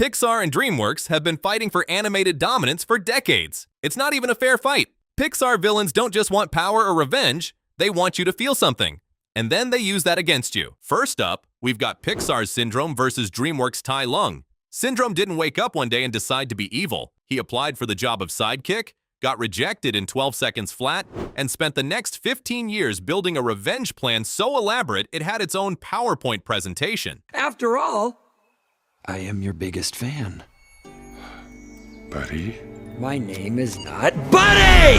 Pixar and DreamWorks have been fighting for animated dominance for decades. It's not even a fair fight. Pixar villains don't just want power or revenge, they want you to feel something. And then they use that against you. First up, we've got Pixar's Syndrome versus DreamWorks' Tai Lung. Syndrome didn't wake up one day and decide to be evil. He applied for the job of sidekick, got rejected in 12 seconds flat, and spent the next 15 years building a revenge plan so elaborate it had its own PowerPoint presentation. After all, I am your biggest fan. Buddy? My name is not Buddy!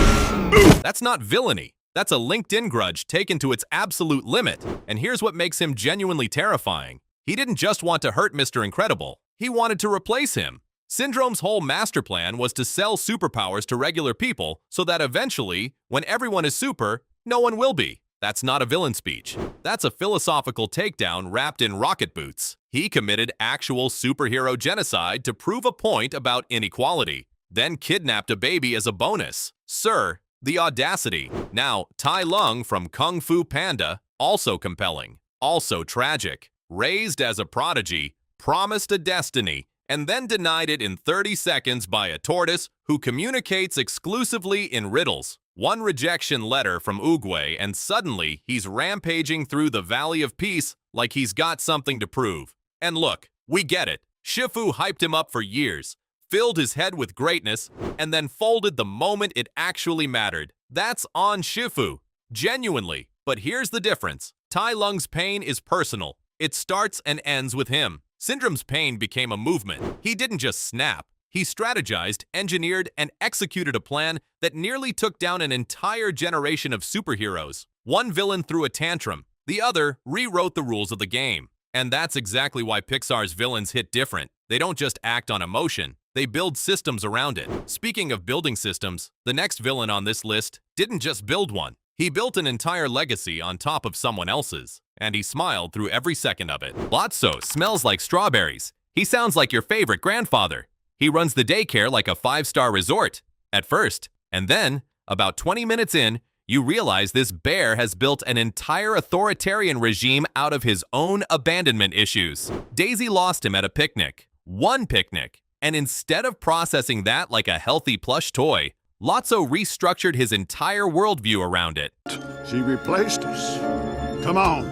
That's not villainy. That's a LinkedIn grudge taken to its absolute limit. And here's what makes him genuinely terrifying. He didn't just want to hurt Mr. Incredible. He wanted to replace him. Syndrome's whole master plan was to sell superpowers to regular people so that eventually, when everyone is super, no one will be. That's not a villain speech. That's a philosophical takedown wrapped in rocket boots. He committed actual superhero genocide to prove a point about inequality, then kidnapped a baby as a bonus. Sir, the audacity. Now, Tai Lung from Kung Fu Panda, also compelling, also tragic. Raised as a prodigy, promised a destiny, and then denied it in 30 seconds by a tortoise who communicates exclusively in riddles. One rejection letter from Oogway, and suddenly he's rampaging through the Valley of Peace like he's got something to prove. And look, we get it. Shifu hyped him up for years, filled his head with greatness, and then folded the moment it actually mattered. That's on Shifu. Genuinely. But here's the difference. Tai Lung's pain is personal. It starts and ends with him. Syndrome's pain became a movement. He didn't just snap. He strategized, engineered, and executed a plan that nearly took down an entire generation of superheroes. One villain threw a tantrum. The other rewrote the rules of the game. And that's exactly why Pixar's villains hit different. They don't just act on emotion. They build systems around it. Speaking of building systems, the next villain on this list didn't just build one. He built an entire legacy on top of someone else's. And he smiled through every second of it. Lotso smells like strawberries. He sounds like your favorite grandfather. He runs the daycare like a 5-star resort, at first. And then, about 20 minutes in, you realize this bear has built an entire authoritarian regime out of his own abandonment issues. Daisy lost him at a picnic. One picnic. And instead of processing that like a healthy plush toy, Lotso restructured his entire worldview around it. She replaced us. Come on.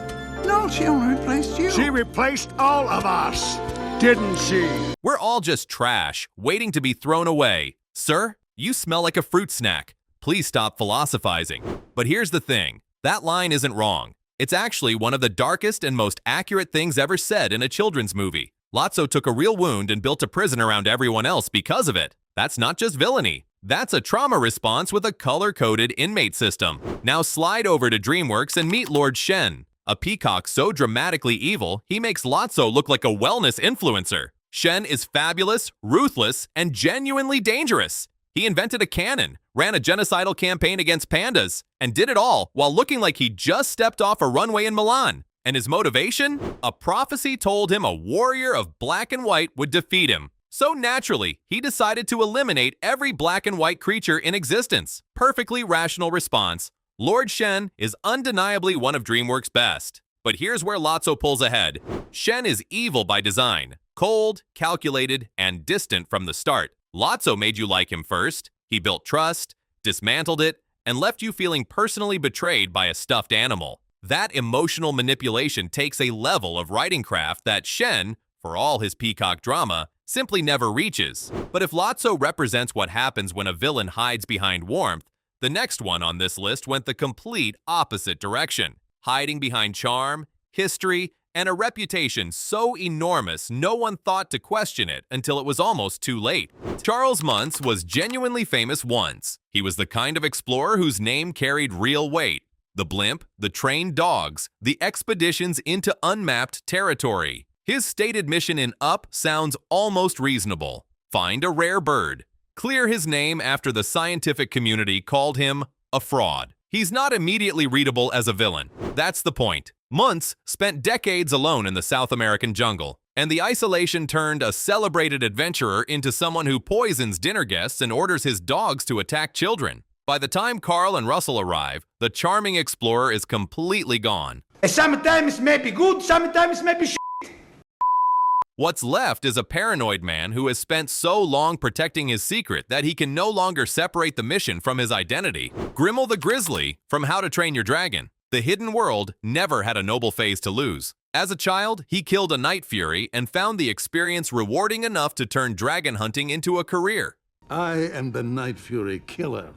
No, she only replaced you. She replaced all of us, didn't she? We're all just trash, waiting to be thrown away. Sir, you smell like a fruit snack. Please stop philosophizing. But here's the thing. That line isn't wrong. It's actually one of the darkest and most accurate things ever said in a children's movie. Lotso took a real wound and built a prison around everyone else because of it. That's not just villainy. That's a trauma response with a color-coded inmate system. Now slide over to DreamWorks and meet Lord Shen, a peacock so dramatically evil, he makes Lotso look like a wellness influencer. Shen is fabulous, ruthless, and genuinely dangerous. He invented a cannon, ran a genocidal campaign against pandas, and did it all while looking like he just stepped off a runway in Milan. And his motivation? A prophecy told him a warrior of black and white would defeat him. So naturally, he decided to eliminate every black and white creature in existence. Perfectly rational response. Lord Shen is undeniably one of DreamWorks' best. But here's where Lotso pulls ahead. Shen is evil by design. Cold, calculated, and distant from the start. Lotso made you like him first. He built trust, dismantled it, and left you feeling personally betrayed by a stuffed animal. That emotional manipulation takes a level of writing craft that Shen, for all his peacock drama, simply never reaches. But if Lotso represents what happens when a villain hides behind warmth, the next one on this list went the complete opposite direction, hiding behind charm, history, and a reputation so enormous no one thought to question it until it was almost too late. Charles Muntz was genuinely famous once. He was the kind of explorer whose name carried real weight. The blimp, the trained dogs, the expeditions into unmapped territory. His stated mission in Up sounds almost reasonable. Find a rare bird. Clear his name after the scientific community called him a fraud. He's not immediately readable as a villain. That's the point. Muntz spent decades alone in the South American jungle, and the isolation turned a celebrated adventurer into someone who poisons dinner guests and orders his dogs to attack children. By the time Carl and Russell arrive, the charming explorer is completely gone. Sometimes it may be good, sometimes it may be shit. What's left is a paranoid man who has spent so long protecting his secret that he can no longer separate the mission from his identity. Grimmel the Grizzly from How to Train Your Dragon. The hidden world never had a noble phase to lose. As a child, he killed a night fury and found the experience rewarding enough to turn dragon hunting into a career. I am the Night Fury killer.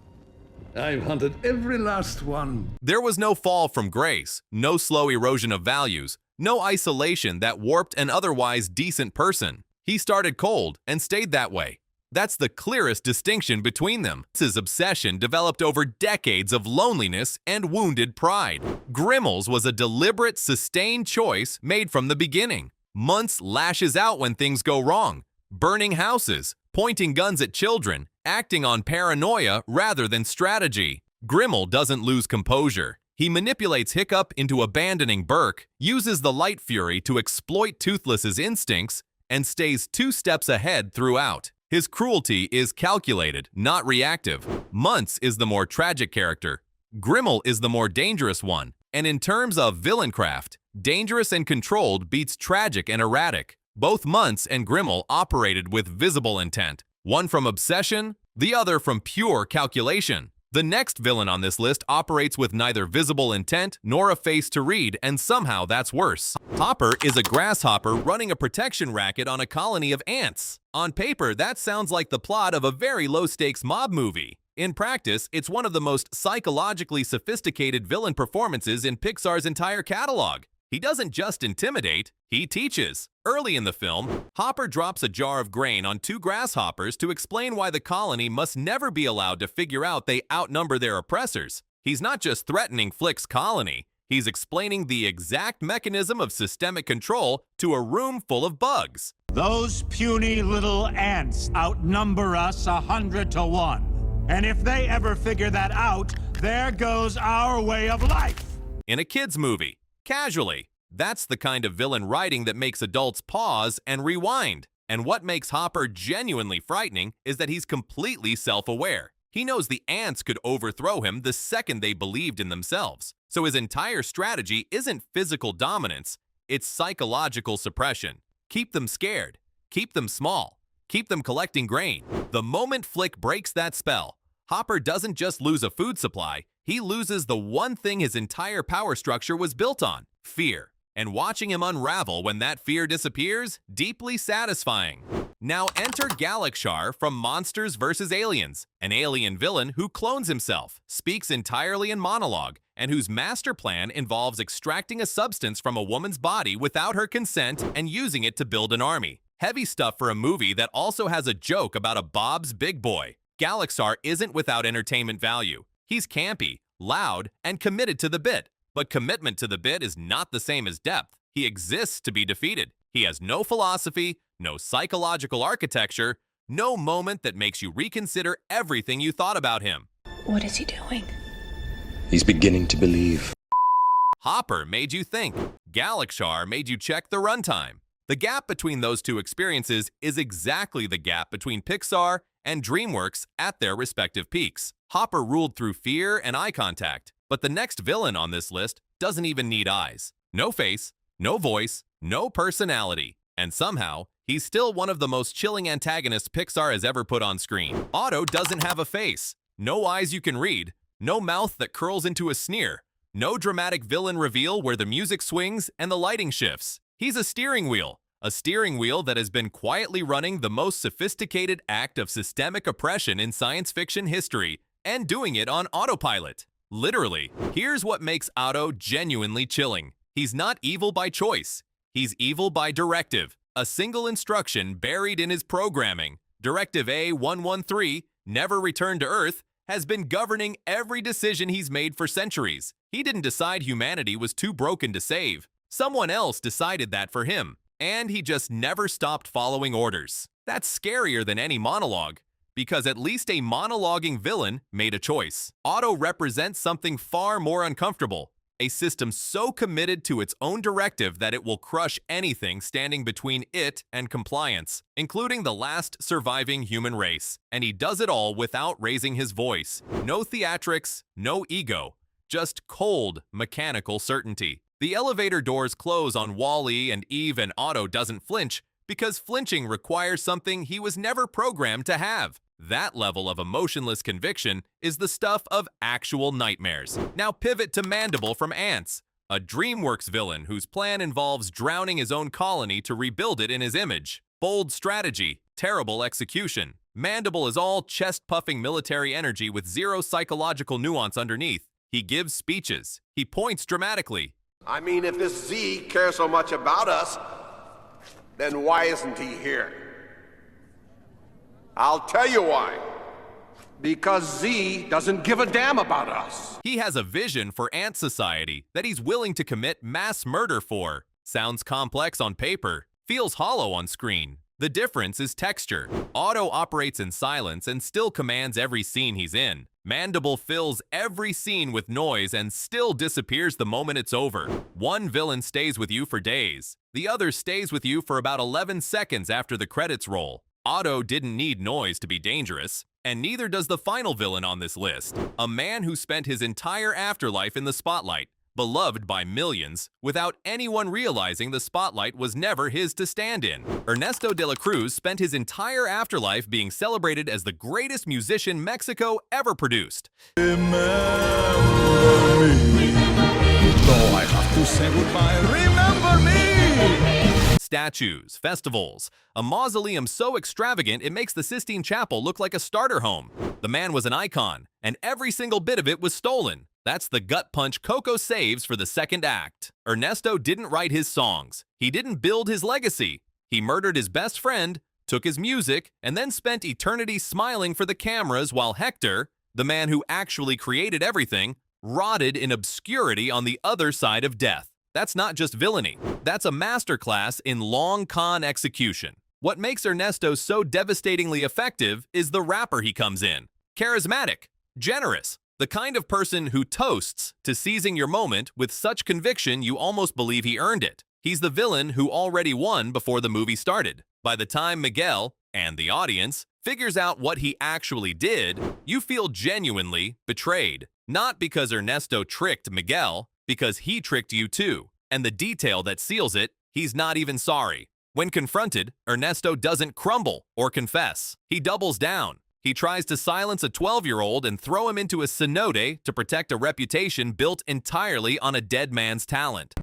I've hunted every last one. There was no fall from grace, no slow erosion of values, no isolation that warped an otherwise decent person. He started cold and stayed that way. That's the clearest distinction between them. His obsession developed over decades of loneliness and wounded pride. Grimmel's was a deliberate, sustained choice made from the beginning. Muntz lashes out when things go wrong, burning houses, pointing guns at children, acting on paranoia rather than strategy. Grimmel doesn't lose composure. He manipulates Hiccup into abandoning Burke, uses the Light Fury to exploit Toothless's instincts, and stays 2 steps ahead throughout. His cruelty is calculated, not reactive. Muntz is the more tragic character. Grimmel is the more dangerous one. And in terms of villain craft, dangerous and controlled beats tragic and erratic. Both Muntz and Grimmel operated with visible intent, one from obsession, the other from pure calculation. The next villain on this list operates with neither visible intent nor a face to read, and somehow that's worse. Hopper is a grasshopper running a protection racket on a colony of ants. On paper, that sounds like the plot of a very low-stakes mob movie. In practice, it's one of the most psychologically sophisticated villain performances in Pixar's entire catalog. He doesn't just intimidate, he teaches. Early in the film, Hopper drops a jar of grain on 2 grasshoppers to explain why the colony must never be allowed to figure out they outnumber their oppressors. He's not just threatening Flick's colony, he's explaining the exact mechanism of systemic control to a room full of bugs. Those puny little ants outnumber us 100 to 1. And if they ever figure that out, there goes our way of life. In a kid's movie. Casually. That's the kind of villain writing that makes adults pause and rewind. And what makes Hopper genuinely frightening is that he's completely self-aware. He knows the ants could overthrow him the second they believed in themselves. So his entire strategy isn't physical dominance, it's psychological suppression. Keep them scared. Keep them small. Keep them collecting grain. The moment Flick breaks that spell, Hopper doesn't just lose a food supply, he loses the one thing his entire power structure was built on, fear. And watching him unravel when that fear disappears, deeply satisfying. Now enter Galaxar from Monsters vs. Aliens, an alien villain who clones himself, speaks entirely in monologue, and whose master plan involves extracting a substance from a woman's body without her consent and using it to build an army. Heavy stuff for a movie that also has a joke about a Bob's Big Boy. Galaxar isn't without entertainment value. He's campy, loud, and committed to the bit. But commitment to the bit is not the same as depth. He exists to be defeated. He has no philosophy, no psychological architecture, no moment that makes you reconsider everything you thought about him. What is he doing? He's beginning to believe. Hopper made you think. Galaxar made you check the runtime. The gap between those two experiences is exactly the gap between Pixar and DreamWorks at their respective peaks. Hopper ruled through fear and eye contact, but the next villain on this list doesn't even need eyes. No face, no voice, no personality. And somehow, he's still one of the most chilling antagonists Pixar has ever put on screen. Otto doesn't have a face, no eyes you can read, no mouth that curls into a sneer, no dramatic villain reveal where the music swings and the lighting shifts. He's a steering wheel that has been quietly running the most sophisticated act of systemic oppression in science fiction history, and doing it on autopilot. Literally. Here's what makes Otto genuinely chilling. He's not evil by choice. He's evil by directive. A single instruction buried in his programming, Directive A113, never return to Earth, has been governing every decision he's made for centuries. He didn't decide humanity was too broken to save. Someone else decided that for him, and he just never stopped following orders. That's scarier than any monologue, because at least a monologuing villain made a choice. Otto represents something far more uncomfortable, a system so committed to its own directive that it will crush anything standing between it and compliance, including the last surviving human race. And he does it all without raising his voice. No theatrics, no ego, just cold, mechanical certainty. The elevator doors close on Wall-E and Eve, and Otto doesn't flinch Because flinching requires something he was never programmed to have. That level of emotionless conviction is the stuff of actual nightmares. Now pivot to Mandible from Ants, a DreamWorks villain whose plan involves drowning his own colony to rebuild it in his image. Bold strategy, terrible execution. Mandible is all chest-puffing military energy with zero psychological nuance underneath. He gives speeches. He points dramatically. I mean, if this Z cares so much about us, then why isn't he here? I'll tell you why. Because Z doesn't give a damn about us. He has a vision for ant society that he's willing to commit mass murder for. Sounds complex on paper, feels hollow on screen. The difference is texture. Otto operates in silence and still commands every scene he's in. Mandible fills every scene with noise and still disappears the moment it's over. One villain stays with you for days. The other stays with you for about 11 seconds after the credits roll. Otto didn't need noise to be dangerous, and neither does the final villain on this list. A man who spent his entire afterlife in the spotlight, beloved by millions, without anyone realizing the spotlight was never his to stand in. Ernesto de la Cruz spent his entire afterlife being celebrated as the greatest musician Mexico ever produced. Remember me. Though I have to say goodbye, remember me. Statues, festivals, a mausoleum so extravagant it makes the Sistine Chapel look like a starter home. The man was an icon, and every single bit of it was stolen. That's the gut punch Coco saves for the second act. Ernesto didn't write his songs. He didn't build his legacy. He murdered his best friend, took his music, and then spent eternity smiling for the cameras while Hector, the man who actually created everything, rotted in obscurity on the other side of death. That's not just villainy. That's a masterclass in long con execution. What makes Ernesto so devastatingly effective is the rapper he comes in. Charismatic, generous, the kind of person who toasts to seizing your moment with such conviction you almost believe he earned it. He's the villain who already won before the movie started. By the time Miguel, and the audience, figures out what he actually did, you feel genuinely betrayed. Not because Ernesto tricked Miguel, because he tricked you too. And the detail that seals it, he's not even sorry. When confronted, Ernesto doesn't crumble or confess. He doubles down. He tries to silence a 12-year-old and throw him into a cenote to protect a reputation built entirely on a dead man's talent.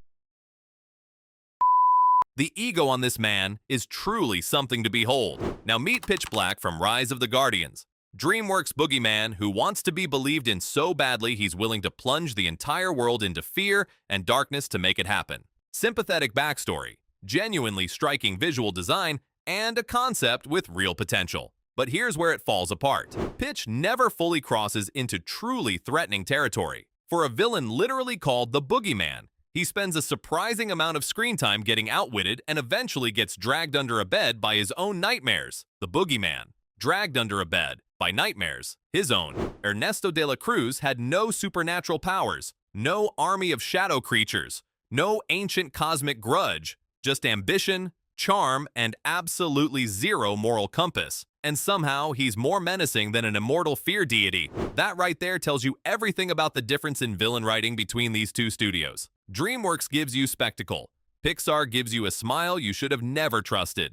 The ego on this man is truly something to behold. Now meet Pitch Black from Rise of the Guardians. DreamWorks boogeyman who wants to be believed in so badly he's willing to plunge the entire world into fear and darkness to make it happen. Sympathetic backstory, genuinely striking visual design, and a concept with real potential. But here's where it falls apart. Pitch never fully crosses into truly threatening territory. For a villain literally called the boogeyman, he spends a surprising amount of screen time getting outwitted and eventually gets dragged under a bed by his own nightmares. The boogeyman, dragged under a bed by nightmares, his own. Ernesto de la Cruz had no supernatural powers, no army of shadow creatures, no ancient cosmic grudge, just ambition, charm, and absolutely zero moral compass. And somehow he's more menacing than an immortal fear deity. That right there tells you everything about the difference in villain writing between these two studios. DreamWorks gives you spectacle. Pixar gives you a smile you should have never trusted.